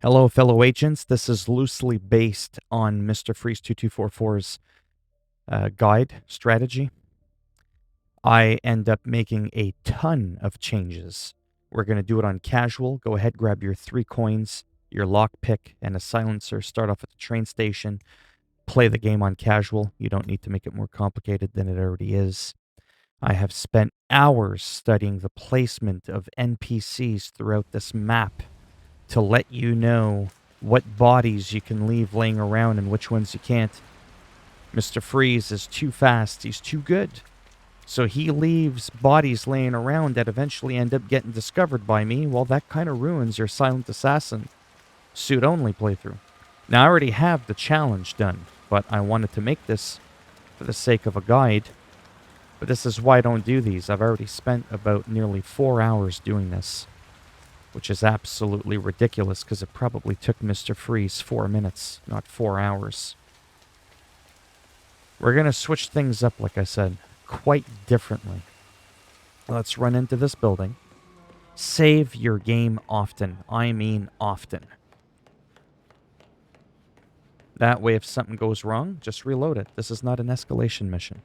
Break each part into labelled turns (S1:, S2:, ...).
S1: Hello, fellow agents. This is loosely based on Mr. Freeze 2244's guide strategy. I end up making a ton of changes. We're going to do it on casual. Go ahead, grab your 3 coins, your lockpick, and a silencer. Start off at the train station. Play the game on casual. You don't need to make it more complicated than it already is. I have spent hours studying the placement of NPCs throughout this map to let you know what bodies you can leave laying around and which ones you can't. Mr. Freeze is too fast. He's too good. So he leaves bodies laying around that eventually end up getting discovered by me. Well, that kind of ruins your Silent Assassin suit-only playthrough. Now, I already have the challenge done, but I wanted to make this for the sake of a guide. But this is why I don't do these. I've already spent about nearly 4 hours doing this, which is absolutely ridiculous because it probably took Mr. Freeze 4 minutes, not 4 hours. We're going to switch things up, like I said, quite differently. Let's run into this building. Save your game often. I mean often. That way, if something goes wrong, just reload it. This is not an escalation mission.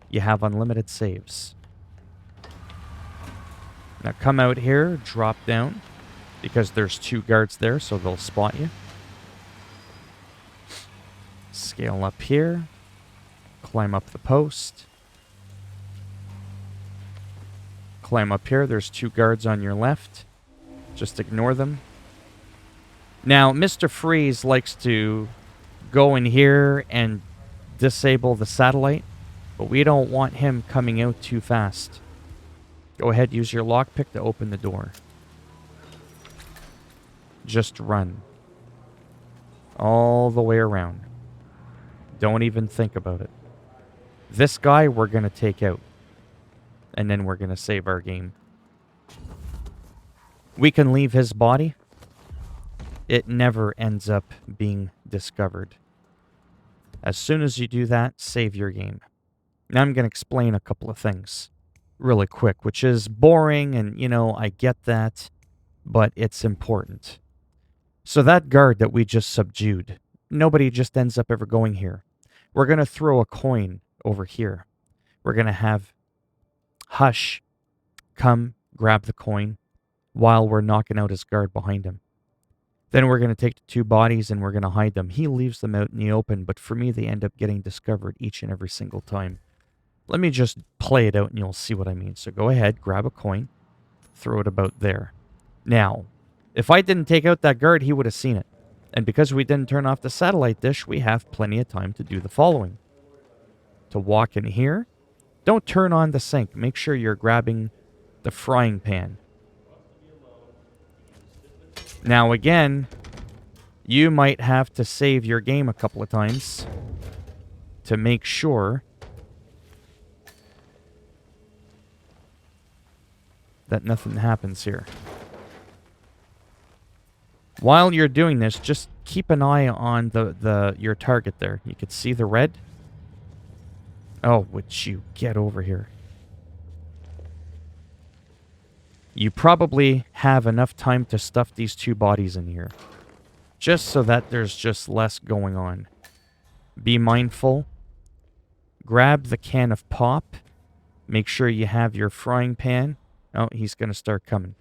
S1: You have unlimited saves. Now come out here, drop down, because there's 2 guards there, so they'll spot you. Scale up here. Climb up the post. Climb up here. There's 2 guards on your left. Just ignore them. Now, Mr. Freeze likes to go in here and disable the satellite, but we don't want him coming out too fast. Go ahead, use your lockpick to open the door. Just run. All the way around. Don't even think about it. This guy we're going to take out. And then we're going to save our game. We can leave his body. It never ends up being discovered. As soon as you do that, save your game. Now I'm going to explain a couple of things really quick, which is boring, and, you know, I get that, but it's important. So that guard that we just subdued, nobody just ends up ever going here. We're going to throw a coin over here. We're going to have Hush come grab the coin while we're knocking out his guard behind him. Then we're going to take the 2 bodies and we're going to hide them. He leaves them out in the open, but for me, they end up getting discovered each and every single time. Let me just play it out and you'll see what I mean. So go ahead, grab a coin, throw it about there. Now, if I didn't take out that guard, he would have seen it. And because we didn't turn off the satellite dish, we have plenty of time to do the following. To walk in here, don't turn on the sink. Make sure you're grabbing the frying pan. Now again, you might have to save your game a couple of times to make sure that nothing happens here. While you're doing this, just keep an eye on your target there. You can see the red. Oh, would you get over here? You probably have enough time to stuff these 2 bodies in here, just so that there's just less going on. Be mindful. Grab the can of pop. Make sure you have your frying pan. Oh, he's going to start coming.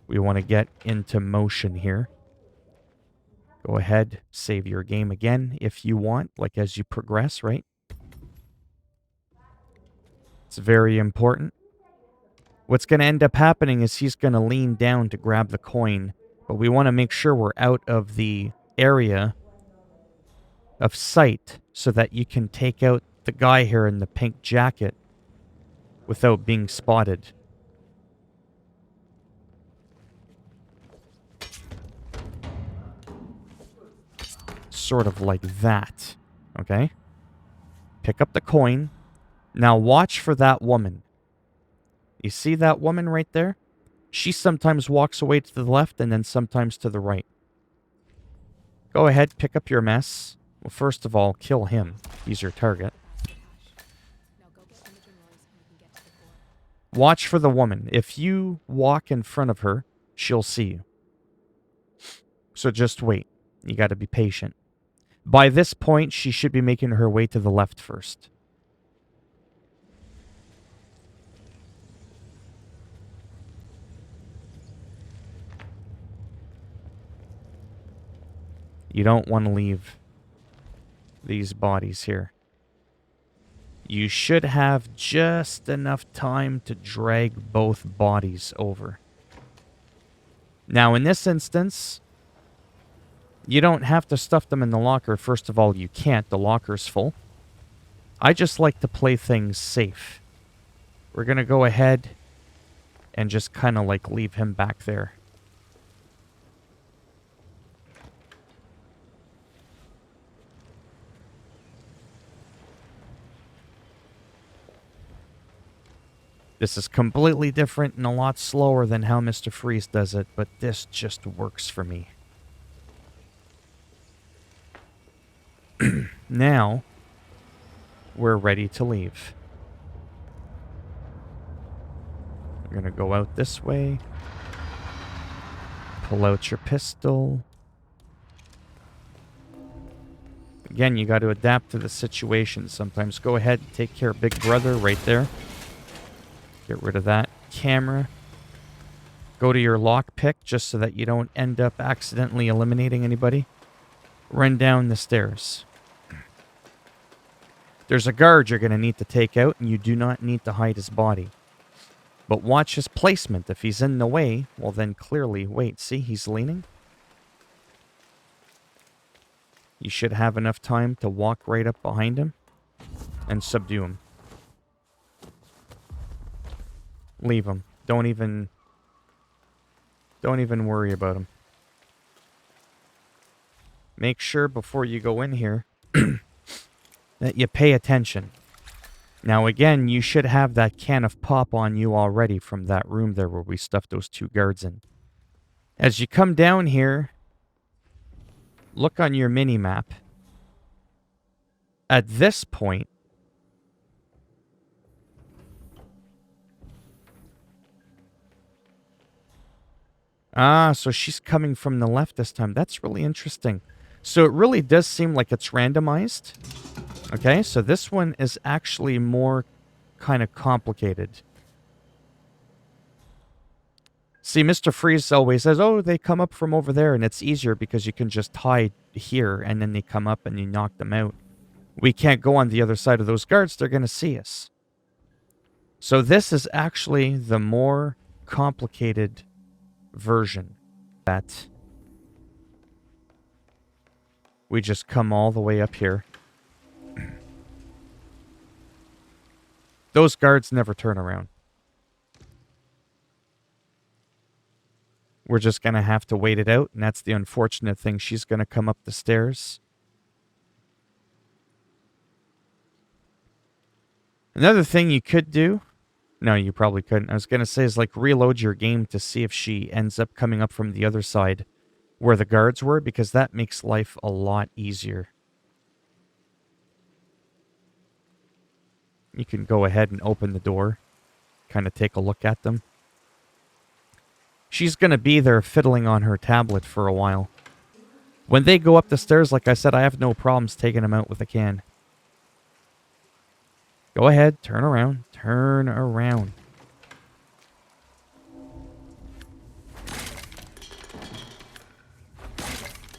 S1: We want to get into motion here. Go ahead, save your game again if you want, like as you progress, right? It's very important. What's going to end up happening is he's going to lean down to grab the coin, but we want to make sure we're out of the area of sight so that you can take out the guy here in the pink jacket without being spotted. Sort of like that, okay? Pick up the coin. Now watch for that woman. You see that woman right there? She sometimes walks away to the left and then sometimes to the right. Go ahead, pick up your mess. Well, first of all, kill him. He's your target. Watch for the woman. If you walk in front of her, she'll see you. So just wait. You got to be patient. By this point, she should be making her way to the left first. You don't want to leave these bodies here. You should have just enough time to drag both bodies over. Now, in this instance, you don't have to stuff them in the locker. First of all, you can't. The locker's full. I just like to play things safe. We're going to go ahead and just kind of like leave him back there. This is completely different and a lot slower than how Mr. Freeze does it, but this just works for me. Now, we're ready to leave. We're going to go out this way. Pull out your pistol. Again, you got to adapt to the situation sometimes. Go ahead and take care of Big Brother right there. Get rid of that camera. Go to your lockpick just so that you don't end up accidentally eliminating anybody. Run down the stairs. There's a guard you're going to need to take out, and you do not need to hide his body. But watch his placement. If he's in the way, well then clearly, wait, see, he's leaning? You should have enough time to walk right up behind him and subdue him. Leave him. Don't even worry about him. Make sure before you go in here that you pay attention. Now again, you should have that can of pop on you already from that room there where we stuffed those two guards in. As you come down here, look on your mini-map. At this point, so she's coming from the left this time. That's really interesting. So it really does seem like it's randomized. Okay, so this one is actually more kind of complicated. See, Mr. Freeze always says, oh, they come up from over there, and it's easier because you can just hide here, and then they come up and you knock them out. We can't go on the other side of those guards. They're going to see us. So this is actually the more complicated version. That we just come all the way up here. Those guards never turn around. We're just going to have to wait it out, and that's the unfortunate thing. She's going to come up the stairs. Another thing you could do... No, you probably couldn't. I was going to say is like reload your game to see if she ends up coming up from the other side where the guards were, because that makes life a lot easier. You can go ahead and open the door, kind of take a look at them. She's going to be there fiddling on her tablet for a while. When they go up the stairs, like I said, I have no problems taking them out with a can. Go ahead, turn around, turn around.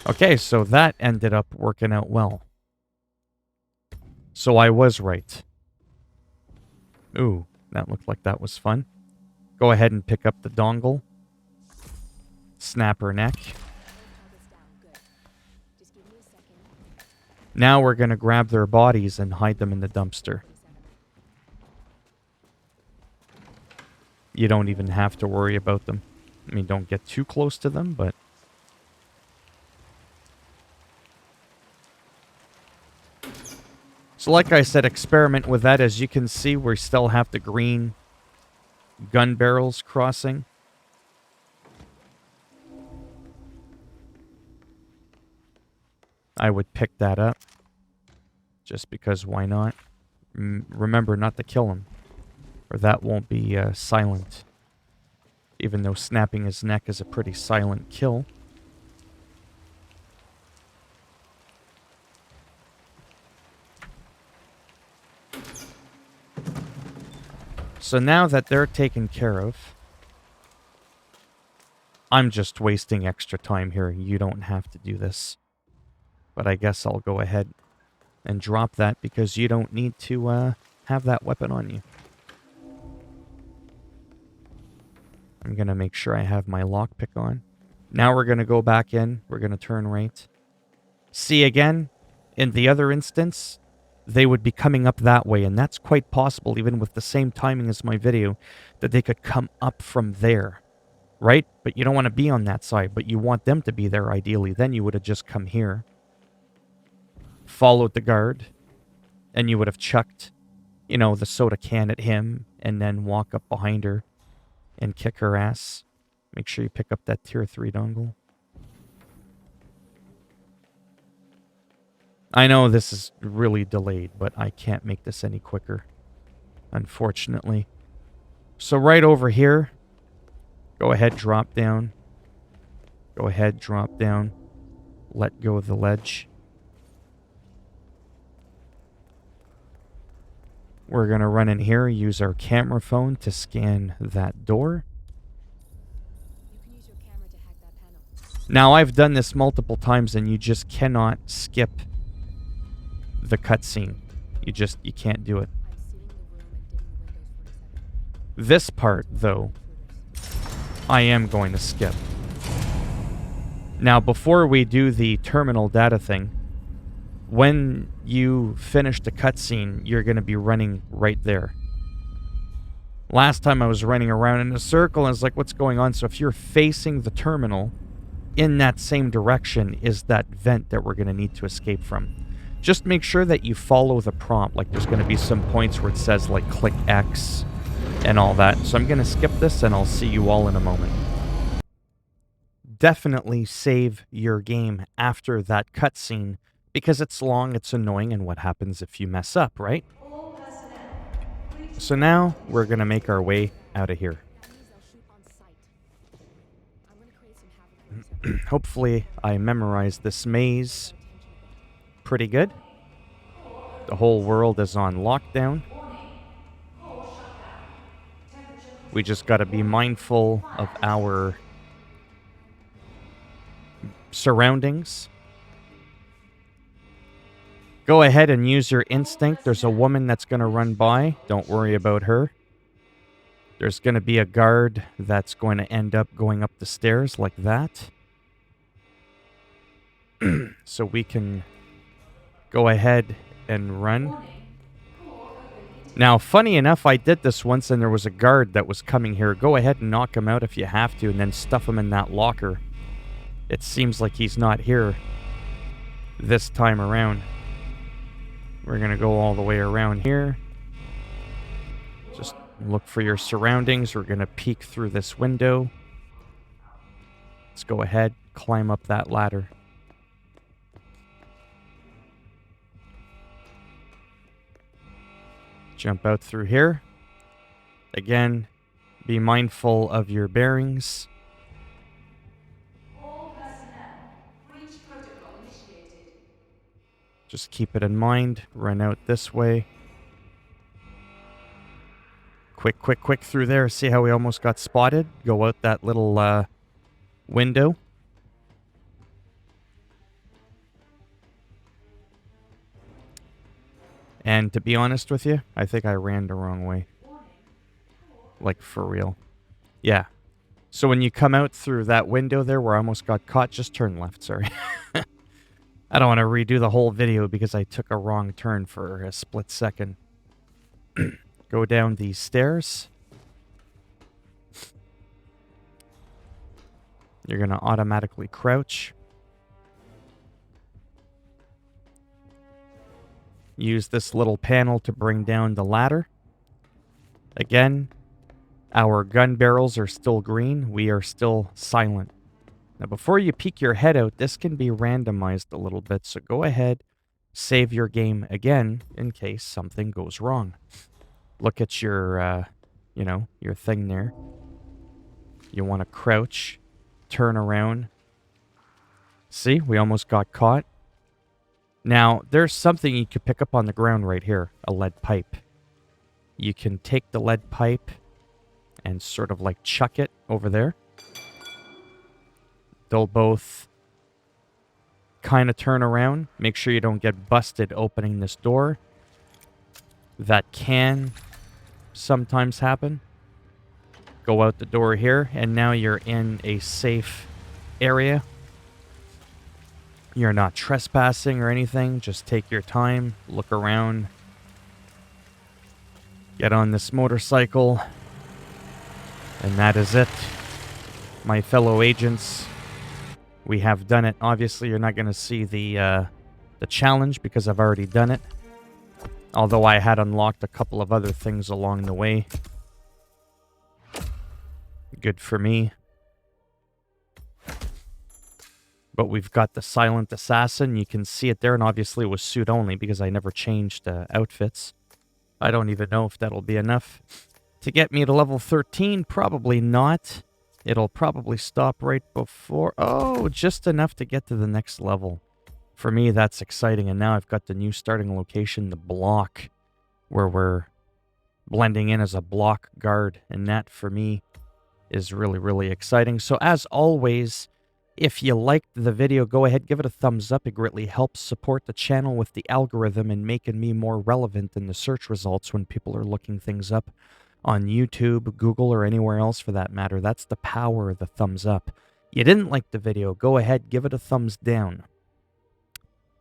S1: Okay, so that ended up working out well. So I was right. Ooh, that looked like that was fun. Go ahead and pick up the dongle. Snap her neck. Now we're going to grab their bodies and hide them in the dumpster. You don't even have to worry about them. I mean, don't get too close to them, but... So like I said, experiment with that. As you can see, we still have the green gun barrels crossing. I would pick that up. Just because why not? Remember not to kill him. Or that won't be silent. Even though snapping his neck is a pretty silent kill. So now that they're taken care of, I'm just wasting extra time here. You don't have to do this. But I guess I'll go ahead and drop that because you don't need to have that weapon on you. I'm going to make sure I have my lockpick on. Now we're going to go back in. We're going to turn right. See, again, in the other instance, they would be coming up that way, and that's quite possible, even with the same timing as my video, that they could come up from there, right? But you don't want to be on that side, but you want them to be there, ideally. Then you would have just come here, followed the guard, and you would have chucked, you know, the soda can at him, and then walk up behind her and kick her ass. Make sure you pick up that tier 3 dongle. I know this is really delayed, but I can't make this any quicker, unfortunately. So right over here, go ahead, drop down. Go ahead, drop down. Let go of the ledge. We're going to run in here, use our camera phone to scan that door. Now, I've done this multiple times, and you just cannot skip the cutscene. You can't do it. This part, though, I am going to skip. Now, before we do the terminal data thing, when you finish the cutscene, you're going to be running right there. Last time I was running around in a circle, and it's like, what's going on? So if you're facing the terminal, in that same direction is that vent that we're going to need to escape from. Just make sure that you follow the prompt. Like, there's going to be some points where it says, like, click X and all that. So I'm going to skip this, and I'll see you all in a moment. Definitely save your game after that cutscene, because it's long, it's annoying, and what happens if you mess up, right? So now we're going to make our way out of here. Hopefully I memorized this maze pretty good. The whole world is on lockdown. We just got to be mindful of our surroundings. Go ahead and use your instinct. There's a woman that's going to run by. Don't worry about her. There's going to be a guard that's going to end up going up the stairs like that. So we can go ahead and run. Now, funny enough, I did this once and there was a guard that was coming here. Go ahead and knock him out if you have to, and then stuff him in that locker. It seems like he's not here this time around. We're going to go all the way around here. Just look for your surroundings. We're going to peek through this window. Let's go ahead, climb up that ladder. Jump out through here. Again, be mindful of your bearings.
S2: All personnel, breach protocol initiated.
S1: Just keep it in mind. Run out this way. Quick through there. See how we almost got spotted? Go out that little window. And to be honest with you, I think I ran the wrong way. Like, for real. Yeah. So when you come out through that window there where I almost got caught, just turn left, sorry. I don't want to redo the whole video because I took a wrong turn for a split second. Go down these stairs. You're going to automatically crouch. Use this little panel to bring down the ladder. Again, our gun barrels are still green. We are still silent. Now, before you peek your head out, this can be randomized a little bit. So go ahead, save your game again in case something goes wrong. Look at your, your thing there. You want to crouch, turn around. See, we almost got caught. Now, there's something you could pick up on the ground right here, a lead pipe. you can take the lead pipe and sort of like chuck it over there. They'll both kind of turn around. Make sure you don't get busted opening this door. That can sometimes happen. Go out the door here, and now you're in a safe area. You're not trespassing or anything. Just take your time, look around, get on this motorcycle, and that is it. My fellow agents, we have done it. Obviously, you're not going to see the challenge because I've already done it. Although I had unlocked a couple of other things along the way. Good for me. But we've got the Silent Assassin. You can see it there, and obviously it was suit only because I never changed outfits. I don't even know if that'll be enough to get me to level 13. Probably not. It'll probably stop right before... Oh, just enough to get to the next level. For me, that's exciting. And now I've got the new starting location, the block, where we're blending in as a block guard. And that, for me, is really, really exciting. So as always, if you liked the video, go ahead, give it a thumbs up. It greatly helps support the channel with the algorithm and making me more relevant in the search results when people are looking things up on YouTube, Google, or anywhere else for that matter. That's the power of the thumbs up. You didn't like the video, go ahead, give it a thumbs down.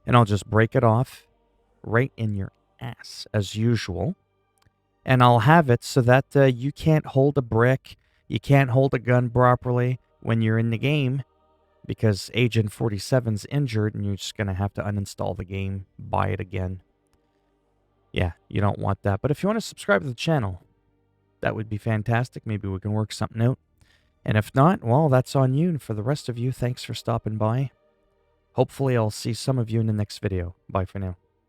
S1: And I'll just break it off right in your ass, as usual. And I'll have it so that you can't hold a brick, you can't hold a gun properly when you're in the game, because Agent 47's injured and you're just going to have to uninstall the game, buy it again. Yeah, you don't want that. But if you want to subscribe to the channel, that would be fantastic. Maybe we can work something out. And if not, well, that's on you. And for the rest of you, thanks for stopping by. Hopefully I'll see some of you in the next video. Bye for now.